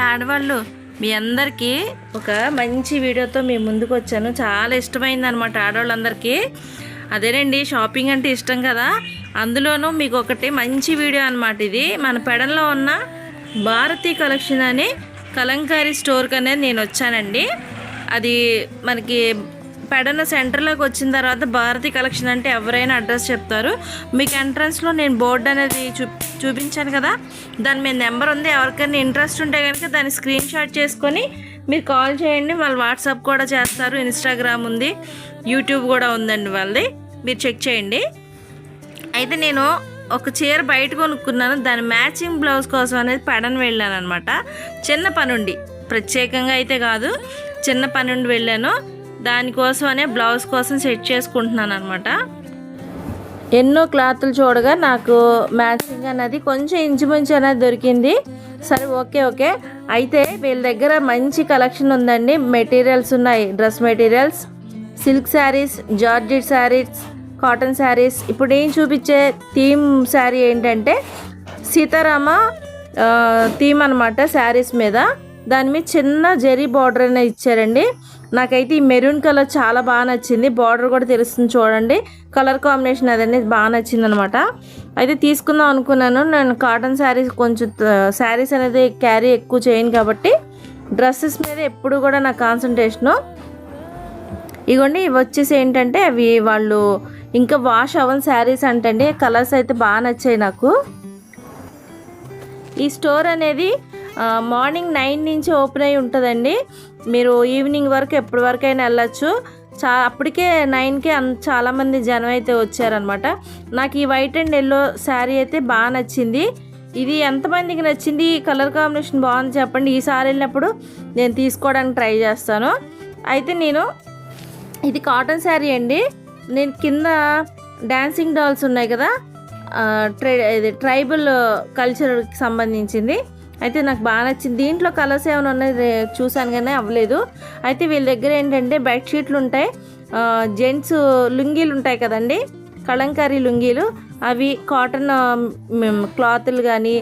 ఆడవాళ్ళు, మీ అందరికీ ఒక మంచి వీడియోతో మీ ముందుకు వచ్చాను. చాలా ఇష్టమైంది అనమాట ఆడవాళ్ళందరికీ. అదేనండి, షాపింగ్ అంటే ఇష్టం కదా, అందులోనూ మీకు ఒకటి మంచి వీడియో అనమాట. ఇది మన పెడల్లో ఉన్న భారతీ కలెక్షన్ అని కలంకారీ స్టోర్కి అనేది నేను వచ్చానండి. అది మనకి పెడన సెంటర్లోకి వచ్చిన తర్వాత భారతీ కలెక్షన్ అంటే ఎవరైనా అడ్రస్ చెప్తారు. మీకు ఎంట్రన్స్లో నేను బోర్డు అనేది చూపించాను కదా, దాని మీద నెంబర్ ఉంది. ఎవరికైనా ఇంట్రెస్ట్ ఉంటే కనుక దాన్ని స్క్రీన్ షాట్ చేసుకొని మీరు కాల్ చేయండి. వాళ్ళు వాట్సాప్ కూడా చేస్తారు, ఇన్స్టాగ్రామ్ ఉంది, యూట్యూబ్ కూడా ఉందండి వాళ్ళది, మీరు చెక్ చేయండి. అయితే నేను ఒక చీర బయట కొనుక్కున్నాను, దాని మ్యాచింగ్ బ్లౌజ్ కోసం అనేది పెడన వెళ్ళాను అనమాట. చిన్న పనుండి, ప్రత్యేకంగా అయితే కాదు, చిన్న పనుండి వెళ్ళాను. దానికోసం అనే బ్లౌజ్ కోసం సెట్ చేసుకుంటున్నాను అనమాట. ఎన్నో క్లాతులు చూడగా నాకు మ్యాచింగ్ అనేది కొంచెం ఇంచుమించు అనేది దొరికింది. సరే, ఓకే. అయితే వీళ్ళ దగ్గర మంచి కలెక్షన్ ఉందండి. మెటీరియల్స్ ఉన్నాయి, dress materials, silk saris, georgette saris, cotton saris. ఇప్పుడు నేను చూపించే థీమ్ శారీ ఏంటంటే సీతారామ థీమ్ అనమాట. శారీస్ మీద దాని మీద చిన్న జరీ బార్డర్ అనేది ఇచ్చారండి. నాకైతే ఈ మెరూన్ కలర్ చాలా బాగా నచ్చింది. బార్డర్ కూడా తెలుస్తుంది చూడండి, కలర్ కాంబినేషన్ అదనేది బాగా నచ్చింది అనమాట. అయితే తీసుకుందాం అనుకున్నాను. నేను కాటన్ శారీస్ కొంచెం శారీస్ అనేది క్యారీ ఎక్కువ చేయను కాబట్టి డ్రెస్సెస్ మీద ఎప్పుడు కూడా నా కాన్సన్ట్రేషను. ఇగోండి, ఇవి వచ్చేసి ఏంటంటే అవి వాళ్ళు ఇంకా వాష్ అవ్వని శారీస్ అంటండి. కలర్స్ అయితే బాగా నచ్చాయి నాకు. ఈ స్టోర్ అనేది మార్నింగ్ 9 నుంచి ఓపెన్ అయి ఉంటుందండి. మీరు ఈవినింగ్ వరకు ఎప్పటి వరకైనా వెళ్ళచ్చు. అప్పటికే 9కే చాలామంది జనం అయితే వచ్చారనమాట. నాకు ఈ వైట్ అండ్ ఎల్లో శారీ అయితే బాగా నచ్చింది. ఇది ఎంతమందికి నచ్చింది, ఈ కలర్ కాంబినేషన్ బాగుంది చెప్పండి. ఈసారి వెళ్ళినప్పుడు నేను తీసుకోవడానికి ట్రై చేస్తాను. అయితే ఇది కాటన్ శారీ అండి. నేను కింద డాన్సింగ్ డాల్స్ ఉన్నాయి కదా, ఇది ట్రైబల్ కల్చర్కి సంబంధించింది. అయితే నాకు బాగా నచ్చింది. దీంట్లో కలర్స్ ఏమైనా ఉన్నాయి చూసాను కానీ అవ్వలేదు. అయితే వీళ్ళ దగ్గర ఏంటంటే బెడ్షీట్లు ఉంటాయి, జెంట్స్ లుంగీలు ఉంటాయి కదండి, కలంకారీ లుంగీలు, అవి కాటన్ క్లాతులు కానీ,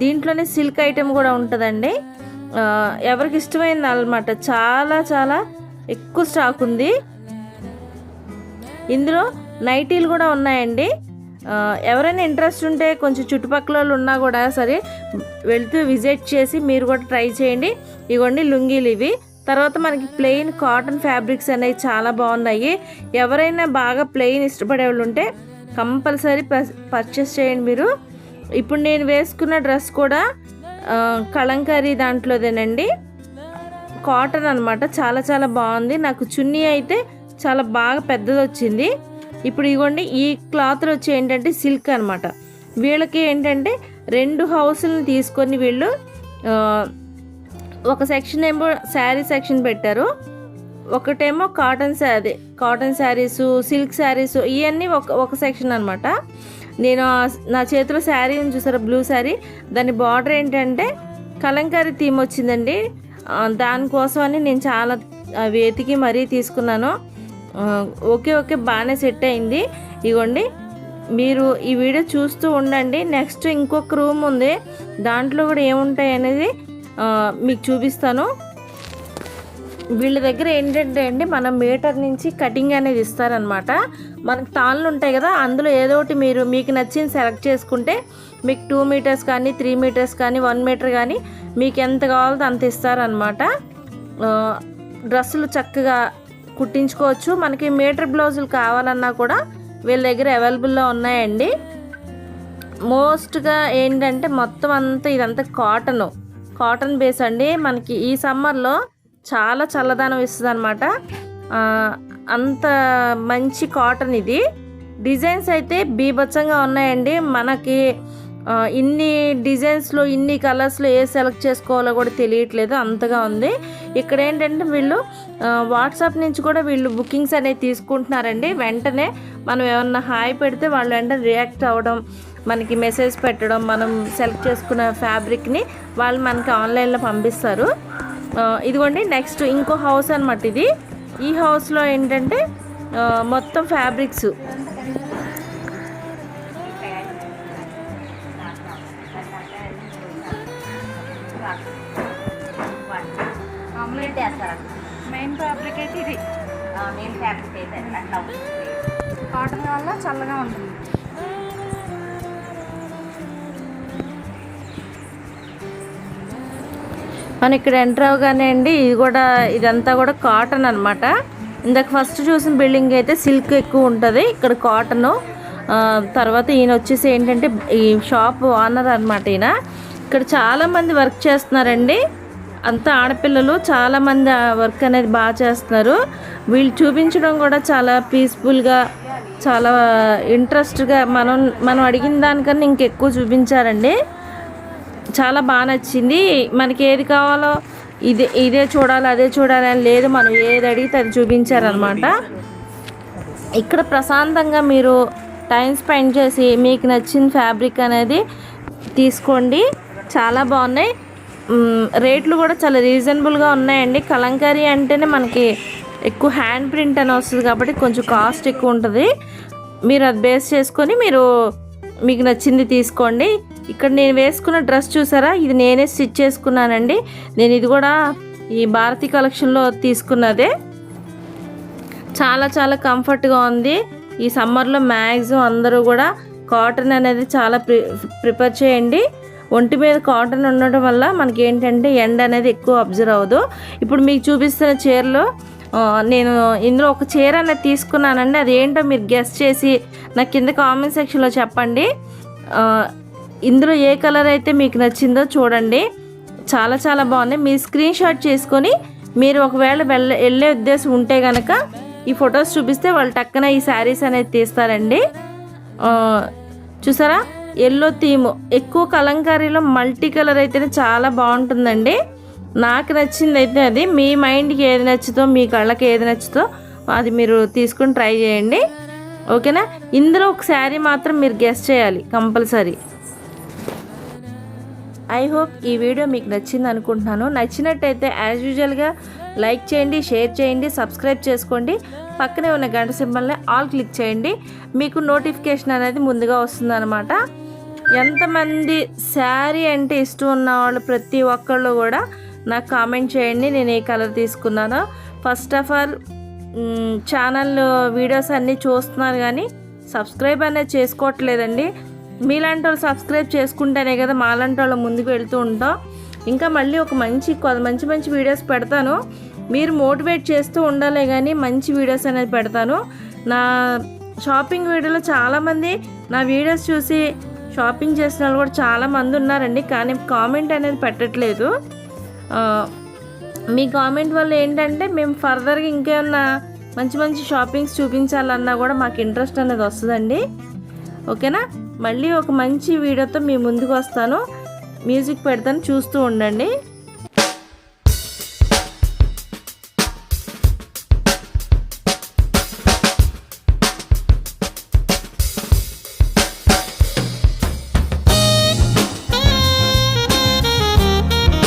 దీంట్లోనే సిల్క్ ఐటెం కూడా ఉంటుందండి. ఎవరికి ఇష్టమైంది అనమాట. చాలా చాలా ఎక్కువ స్టాక్ ఉంది. ఇందులో నైటీలు కూడా ఉన్నాయండి. ఎవరైనా ఇంట్రెస్ట్ ఉంటే కొంచెం చుట్టుపక్కల వాళ్ళు ఉన్నా కూడా సరే వెళ్తూ విజిట్ చేసి మీరు కూడా ట్రై చేయండి. ఇవ్వండి లుంగీలు ఇవి. తర్వాత మనకి ప్లెయిన్ కాటన్ ఫ్యాబ్రిక్స్ అనేవి చాలా బాగున్నాయి. ఎవరైనా బాగా ప్లెయిన్ ఇష్టపడే వాళ్ళు ఉంటే కంపల్సరీ పర్చేస్ చేయండి మీరు. ఇప్పుడు నేను వేసుకున్న డ్రెస్ కూడా కలంకారీ దాంట్లోదేనండి, కాటన్ అనమాట. చాలా చాలా బాగుంది. నాకు చున్నీ అయితే చాలా బాగా పెద్దది వచ్చింది. ఇప్పుడు ఇవ్వండి, ఈ క్లాత్లు వచ్చి ఏంటంటే సిల్క్ అనమాట. వీళ్ళకి ఏంటంటే 2 హౌసులను తీసుకొని వీళ్ళు ఒక సెక్షన్ ఏమో శారీ సెక్షన్ పెట్టారు, ఒకటేమో కాటన్ శారీసు, సిల్క్ శారీసు, ఇవన్నీ ఒక సెక్షన్ అనమాట. నేను నా చేతిలో శారీ చూసారా, బ్లూ శారీ, దాని బార్డర్ ఏంటంటే కలంకారీ థీమ్ వచ్చిందండి. దానికోసమని నేను చాలా వెతికి మరీ తీసుకున్నాను. ఓకే బాగానే సెట్ అయింది. ఇవ్వండి, మీరు ఈ వీడియో చూస్తూ ఉండండి. నెక్స్ట్ ఇంకొక రూమ్ ఉంది, దాంట్లో కూడా ఏముంటాయి అనేది మీకు చూపిస్తాను. వీళ్ళ దగ్గర ఏంటంటే అండి, మనం మీటర్ నుంచి కటింగ్ అనేది ఇస్తారనమాట. మనకు తాళ్ళు ఉంటాయి కదా, అందులో ఏదో ఒకటి మీకు నచ్చింది సెలెక్ట్ చేసుకుంటే మీకు 2 మీటర్స్ కానీ 3 మీటర్స్ కానీ 1 మీటర్ కానీ మీకు ఎంత కావాలో అంత ఇస్తారనమాట. డ్రెస్సులు చక్కగా కుట్టించుకోవచ్చు. మనకి మీటర్ బ్లౌజులు కావాలన్నా కూడా వీళ్ళ దగ్గర అవైలబుల్లో ఉన్నాయండి. మోస్ట్గా ఏంటంటే మొత్తం అంతా ఇదంతా కాటన్ బేస్ అండి. మనకి ఈ సమ్మర్లో చాలా చల్లదనం ఇస్తుంది అనమాట. అంత మంచి కాటన్ ఇది. డిజైన్స్ అయితే బీభత్సంగా ఉన్నాయండి. మనకి ఇన్ని డిజైన్స్లో ఇన్ని కలర్స్లో ఏ సెలెక్ట్ చేసుకోవాలో కూడా తెలియట్లేదు, అంతగా ఉంది. ఇక్కడ ఏంటంటే వీళ్ళు వాట్సాప్ నుంచి కూడా వీళ్ళు బుకింగ్స్ అనేవి తీసుకుంటున్నారండి. వెంటనే మనం ఏమన్నా హాయ్ పెడితే వాళ్ళు వెంటనే రియాక్ట్ అవ్వడం, మనకి మెసేజ్ పెట్టడం, మనం సెలెక్ట్ చేసుకున్న ఫ్యాబ్రిక్ని వాళ్ళు మనకి ఆన్లైన్లో పంపిస్తారు. ఇదిగోండి, నెక్స్ట్ ఇంకో హౌస్ అనమాట ఇది. ఈ హౌస్లో ఏంటంటే మొత్తం ఫ్యాబ్రిక్స్ మెయిన్ ఫ్యాబ్రిక్ అయితే ఇది. మెయిన్ ఫ్యాబ్రిక్ అయితే అట్లా కాటన్ వల్ల చల్లగా ఉంటుంది. మనం ఇక్కడ ఎంటర్ అవగానే అండి ఇదంతా కూడా కాటన్ అనమాట. ఇందాక ఫస్ట్ చూసిన బిల్డింగ్ అయితే సిల్క్ ఎక్కువ ఉంటుంది, ఇక్కడ కాటను. తర్వాత ఈయన వచ్చేసి ఏంటంటే ఈ షాప్ ఓనర్ అనమాట. ఈయన ఇక్కడ చాలామంది వర్క్ చేస్తున్నారండి, అంతా ఆడపిల్లలు చాలామంది వర్క్ అనేది బాగా చేస్తున్నారు. వీళ్ళు చూపించడం కూడా చాలా పీస్ఫుల్గా, చాలా ఇంట్రెస్ట్గా, మనం అడిగిన దానికన్నా ఇంకెక్కువ చూపించారండి. చాలా బాగా నచ్చింది. మనకి ఏది కావాలో ఇదే చూడాలి అదే చూడాలి అని లేదు, మనం ఏది అడిగితే అది చూపించారనమాట. ఇక్కడ ప్రశాంతంగా మీరు టైం స్పెండ్ చేసి మీకు నచ్చిన ఫ్యాబ్రిక్ అనేది తీసుకోండి. చాలా బాగున్నాయి, రేట్లు కూడా చాలా రీజనబుల్గా ఉన్నాయండి. కలంకారీ అంటేనే మనకి ఎక్కువ హ్యాండ్ ప్రింట్ అని వస్తుంది కాబట్టి కొంచెం కాస్ట్ ఎక్కువ ఉంటుంది. మీరు అది బేస్ చేసుకొని మీకు నచ్చింది తీసుకోండి. ఇక్కడ నేను వేసుకున్న డ్రెస్ చూసారా, ఇది నేనే స్టిచ్ చేసుకున్నానండి. నేను ఇది కూడా ఈ భారతి కలెక్షన్లో తీసుకున్నదే. చాలా చాలా కంఫర్ట్గా ఉంది. ఈ సమ్మర్లో మ్యాక్సిమం అందరూ కూడా కాటన్ అనేది చాలా ప్రిఫర్ చేయండి. ఒంటి మీద కాటన్ ఉండడం వల్ల మనకి ఏంటంటే ఎండ అనేది ఎక్కువ అబ్జర్వ్ అవ్వదు. ఇప్పుడు మీకు చూపిస్తున్న చీరలో నేను ఇందులో ఒక చీర అనేది తీసుకున్నానండి. అది ఏంటో మీరు గెస్ చేసి నాకు కింద కామెంట్ సెక్షన్లో చెప్పండి. ఇందులో ఏ కలర్ అయితే మీకు నచ్చిందో చూడండి, చాలా చాలా బాగున్నాయి. మీరు స్క్రీన్ షాట్ చేసుకొని మీరు ఒకవేళ వెళ్ళే ఉద్దేశం ఉంటే కనుక ఈ ఫొటోస్ చూపిస్తే వాళ్ళు టక్కన ఈ శారీస్ అనేది తీస్తారండి. చూసారా, ఎల్లో థీమ్ ఎక్కువ కలంకారీలో మల్టీ కలర్ అయితేనే చాలా బాగుంటుందండి. నాకు నచ్చింది అయితే అది. మీ మైండ్కి ఏది నచ్చుతో, మీ కళ్ళకి ఏది నచ్చుతో అది మీరు తీసుకుని ట్రై చేయండి, ఓకేనా. ఇందులో ఒక శారీ మాత్రం మీరు గెస్ చేయాలి కంపల్సరీ. ఐ హోప్ ఈ వీడియో మీకు నచ్చింది అనుకుంటున్నాను. నచ్చినట్టయితే యాజ్ యూజువల్గా లైక్ చేయండి, షేర్ చేయండి, సబ్స్క్రైబ్ చేసుకోండి. పక్కనే ఉన్న గంట సింబల్ని ఆల్ క్లిక్ చేయండి, మీకు నోటిఫికేషన్ అనేది ముందుగా వస్తుందన్నమాట. ఎంతమంది శారీ అంటే ఇష్టం ఉన్న వాళ్ళు ప్రతి ఒక్కళ్ళు కూడా నాకు కామెంట్ చేయండి నేను ఏ కలర్ తీసుకున్నానో. First of all channel videos అన్నీ చూస్తున్నారు కానీ సబ్స్క్రైబ్ అనేది చేసుకోవట్లేదండి. మీలాంటి వాళ్ళు సబ్స్క్రైబ్ చేసుకుంటేనే కదా మాలాంటి వాళ్ళు ముందుకు వెళ్తూ ఉంటాం. ఇంకా మళ్ళీ ఒక మంచి మంచి వీడియోస్ పెడతాను, మీరు మోటివేట్ చేస్తూ ఉండాలి కానీ మంచి వీడియోస్ అనేది పెడతాను. నా షాపింగ్ వీడియోలో చాలామంది నా వీడియోస్ చూసి షాపింగ్ చేసిన వాళ్ళు కూడా చాలామంది ఉన్నారండి, కానీ కామెంట్ అనేది పెట్టట్లేదు. మీ కామెంట్ వల్ల ఏంటంటే మేము ఫర్దర్గా ఇంకేమన్నా మంచి షాపింగ్స్ చూపించాలన్నా కూడా మాకు ఇంట్రెస్ట్ అనేది వస్తుందండి, ఓకేనా. మళ్ళీ ఒక మంచి వీడియోతో మీ ముందుకు వస్తాను, మ్యూజిక్ పెడతాను, చూస్తూ ఉండండి.